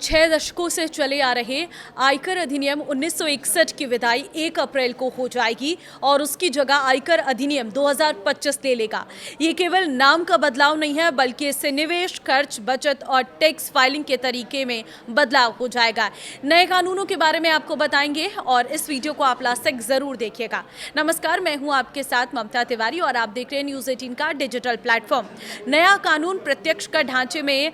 6 दशकों से चले आ रहे आयकर अधिनियम 1961 की विदाई 1 अप्रैल को हो जाएगी और उसकी जगह आयकर अधिनियम 2025 ले लेगा। ये केवल नाम का बदलाव नहीं है, बल्कि इससे निवेश, खर्च, बचत और टैक्स फाइलिंग के तरीके में बदलाव हो जाएगा। नए कानूनों के बारे में आपको बताएंगे और इस वीडियो को आप लास्ट तक जरूर देखिएगा। नमस्कार, मैं हूं आपके साथ ममता तिवारी और आप देख रहे हैं न्यूज़ 18 का डिजिटल प्लेटफॉर्म। नया कानून प्रत्यक्ष कर ढांचे में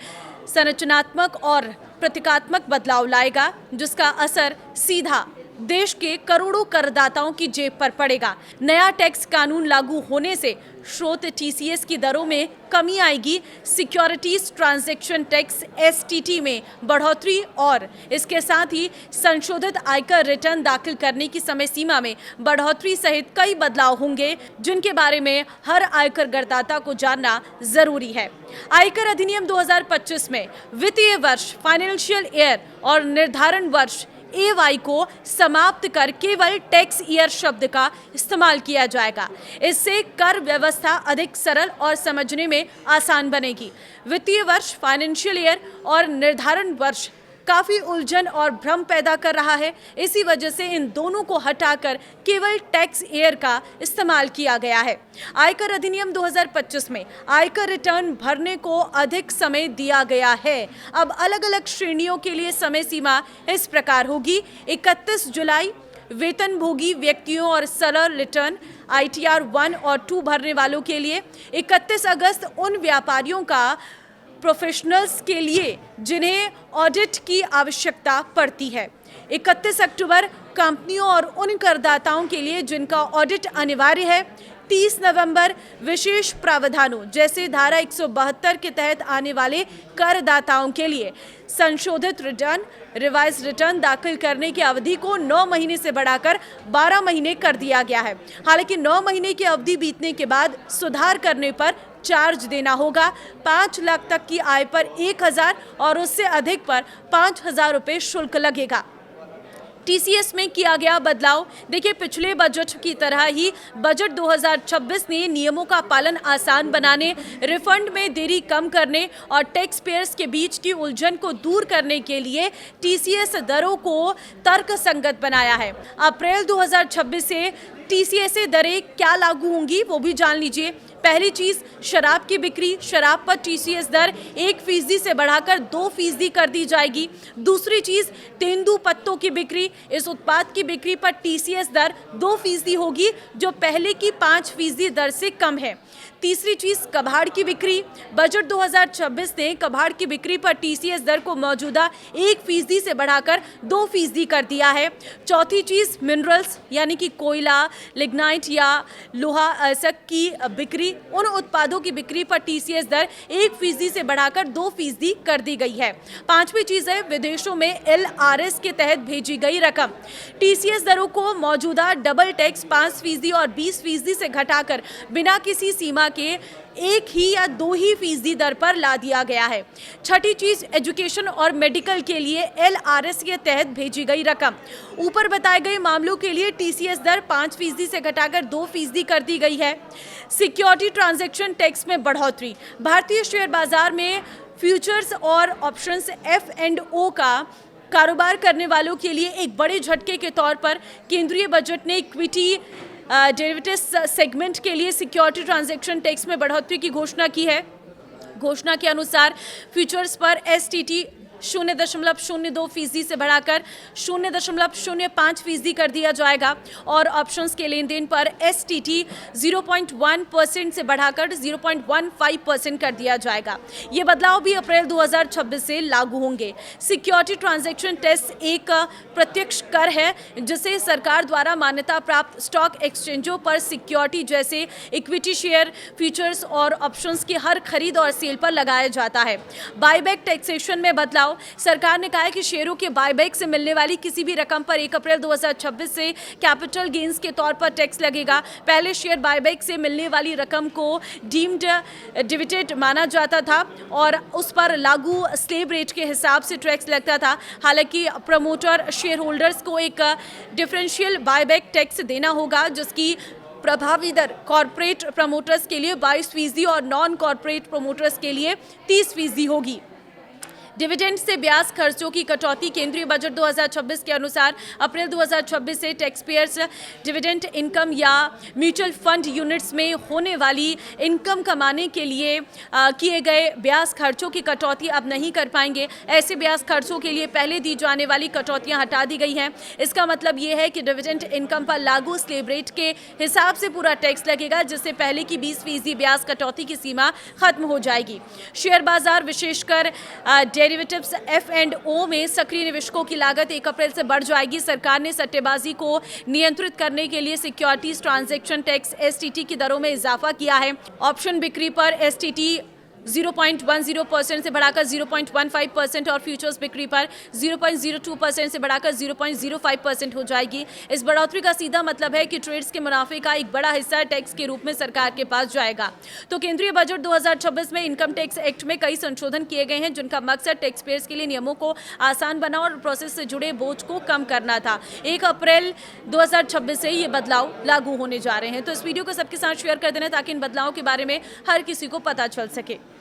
संरचनात्मक और प्रतीकात्मक बदलाव लाएगा, जिसका असर सीधा देश के करोड़ों करदाताओं की जेब पर पड़ेगा। नया टैक्स कानून लागू होने से स्रोत टीसीएस की दरों में कमी आएगी, सिक्योरिटीज ट्रांजैक्शन टैक्स एसटीटी में बढ़ोतरी और इसके साथ ही संशोधित आयकर रिटर्न दाखिल करने की समय सीमा में बढ़ोतरी सहित कई बदलाव होंगे, जिनके बारे में हर आयकर करदाता को जानना जरूरी है। आयकर अधिनियम 2025 में वित्तीय वर्ष, फाइनेंशियल ईयर और निर्धारण वर्ष AY को समाप्त कर केवल टैक्स ईयर शब्द का इस्तेमाल किया जाएगा। इससे कर व्यवस्था अधिक सरल और समझने में आसान बनेगी। वित्तीय वर्ष, फाइनेंशियल ईयर और निर्धारण वर्ष काफी उलझन और भ्रम पैदा कर रहा है। इसी वजह से इन दोनों को हटाकर केवल टैक्स ईयर का इस्तेमाल किया गया है। आयकर अधिनियम 2025 में आयकर रिटर्न भरने को अधिक समय दिया गया है। अब अलग अलग श्रेणियों के लिए समय सीमा इस प्रकार होगी: 31 जुलाई वेतनभोगी व्यक्तियों और सरल रिटर्न ITR 1 और 2 भरने वालों के लिए, 31 अगस्त उन व्यापारियों का प्रोफेशनल्स के लिए जिन्हें ऑडिट की आवश्यकता पड़ती है, 31 अक्टूबर कंपनियों और उन करदाताओं के लिए जिनका ऑडिट अनिवार्य है, 30 नवंबर विशेष प्रावधानों जैसे धारा 172 के तहत आने वाले करदाताओं के लिए। संशोधित रिटर्न, रिवाइज रिटर्न दाखिल करने की अवधि को 9 महीने से बढ़ाकर 12 महीने कर दिया गया है। हालांकि 9 महीने की अवधि बीतने के बाद सुधार करने पर चार्ज देना होगा। 5 लाख तक की आय पर 1000 और उससे अधिक पर 5000 रुपये शुल्क लगेगा। टीसीएस में किया गया बदलाव, देखिए, पिछले बजट की तरह ही बजट 2026 ने नियमों का पालन आसान बनाने, रिफंड में देरी कम करने और टैक्स पेयर्स के बीच की उलझन को दूर करने के लिए टीसीएस दरों को तर्कसंगत बनाया है। अप्रैल 2026 से टीसीएस दरें क्या लागू होंगी वो भी जान लीजिए। पहली चीज, शराब की बिक्री, शराब पर टीसीएस दर 1% से बढ़ाकर 2% कर दी जाएगी। दूसरी चीज, तेंदूपत्तों की बिक्री, इस उत्पाद की बिक्री पर टीसीएस दर 2% होगी, जो पहले की 5% दर से कम है। तीसरी चीज, कबाड़ की बिक्री, बजट 2026 ने कबाड़ की बिक्री पर टीसीएस दर को मौजूदा 1% से बढ़ाकर 2% कर दिया है। चौथी चीज, मिनरल्स यानी कि कोयला, लिग्नाइट या लोहा अयस्क की बिक्री, उन उत्पादों की बिक्री पर टीसीएस दर 1% से बढ़ाकर 2% कर दी गई है। पांचवी चीज है, विदेशों में LRS के तहत भेजी गई रकम, टीसीएस दरों को मौजूदा डबल टैक्स 5% और 20% से घटाकर बिना किसी सीमा के 1 ही या 2 ही फीसदी दर पर ला दिया गया है। छठी चीज, एजुकेशन और मेडिकल के लिए LRS के तहत भेजी गई रकम, ऊपर बताए गए मामलों के लिए टीसीएस दर 5% से घटाकर 2% कर दी गई है। सिक्योरिटी ट्रांजैक्शन टैक्स में बढ़ोतरी, भारतीय शेयर बाजार में फ्यूचर्स और ऑप्शंस F&O का कारोबार करने वालों के लिए एक बड़े झटके के तौर पर केंद्रीय बजट ने इक्विटी डेरिवेटिव्स सेगमेंट के लिए सिक्योरिटी ट्रांजैक्शन टैक्स में बढ़ोतरी की घोषणा की है। घोषणा के अनुसार फ्यूचर्स पर STT 0.02% से बढ़ाकर 0.05% कर दिया जाएगा और ऑप्शंस के लेन देन पर STT 0.1% से बढ़ाकर 0.15% कर दिया जाएगा। ये बदलाव भी अप्रैल 2026 से लागू होंगे। सिक्योरिटी ट्रांजैक्शन टैक्स एक प्रत्यक्ष कर है, जिसे सरकार द्वारा मान्यता प्राप्त स्टॉक एक्सचेंजों पर सिक्योरिटी जैसे इक्विटी शेयर, फ्यूचर्स और ऑप्शंस की हर खरीद और सेल पर लगाया जाता है। बायबैक टैक्सेशन में बदलाव, सरकार ने कहा है कि शेयरों के बायबैक से मिलने वाली किसी भी रकम पर 1 अप्रैल 2026 से कैपिटल गेन्स के तौर पर टैक्स लगेगा। पहले शेयर बायबैक से मिलने वाली रकम को डीम्ड डिविडेंड माना जाता था और उस पर लागू स्लैब रेट के हिसाब से टैक्स लगता था। हालांकि प्रमोटर शेयर होल्डर्स को एक डिफरेंशियल बायबैक टैक्स देना होगा, जिसकी प्रभावी दर कॉर्पोरेट प्रमोटर्स के लिए 22% और नॉन कॉर्पोरेट प्रमोटर्स के लिए 30% होगी। डिविडेंड से ब्याज खर्चों की कटौती। केंद्रीय बजट 2026 के अनुसार अप्रैल 2026 से टैक्स पेयर्स डिविडेंड इनकम या म्यूचुअल फंड यूनिट्स में होने वाली इनकम कमाने के लिए किए गए ब्याज खर्चों की कटौती अब नहीं कर पाएंगे। ऐसे ब्याज खर्चों के लिए पहले दी जाने वाली कटौतियां हटा दी गई हैं। इसका मतलब ये है कि डिविडेंड इनकम पर लागू स्लैब रेट के हिसाब से पूरा टैक्स लगेगा, जिससे पहले की 20% ब्याज कटौती की सीमा खत्म हो जाएगी। शेयर बाजार विशेषकर डेरिवेटिव्स F&O में सक्रिय निवेशकों की लागत 1 अप्रैल से बढ़ जाएगी। सरकार ने सट्टेबाजी को नियंत्रित करने के लिए सिक्योरिटीज ट्रांजैक्शन टैक्स STT की दरों में इजाफा किया है। ऑप्शन बिक्री पर STT 0.10% से बढ़ाकर 0.15% और फ्यूचर्स बिक्री पर 0.02% से बढ़ाकर 0.05% हो जाएगी। इस बढ़ोतरी का सीधा मतलब है कि ट्रेड्स के मुनाफे का एक बड़ा हिस्सा टैक्स के रूप में सरकार के पास जाएगा। तो केंद्रीय बजट 2026 में इनकम टैक्स एक्ट में कई संशोधन किए गए हैं, जिनका मकसद टैक्स पेयर्स के लिए नियमों को आसान बना और प्रोसेस से जुड़े बोझ को कम करना था। 1 अप्रैल 2026 से ये बदलाव लागू होने जा रहे हैं। तो इस वीडियो को सबके साथ शेयर कर देना ताकि इन बदलावों के बारे में हर किसी को पता चल सके।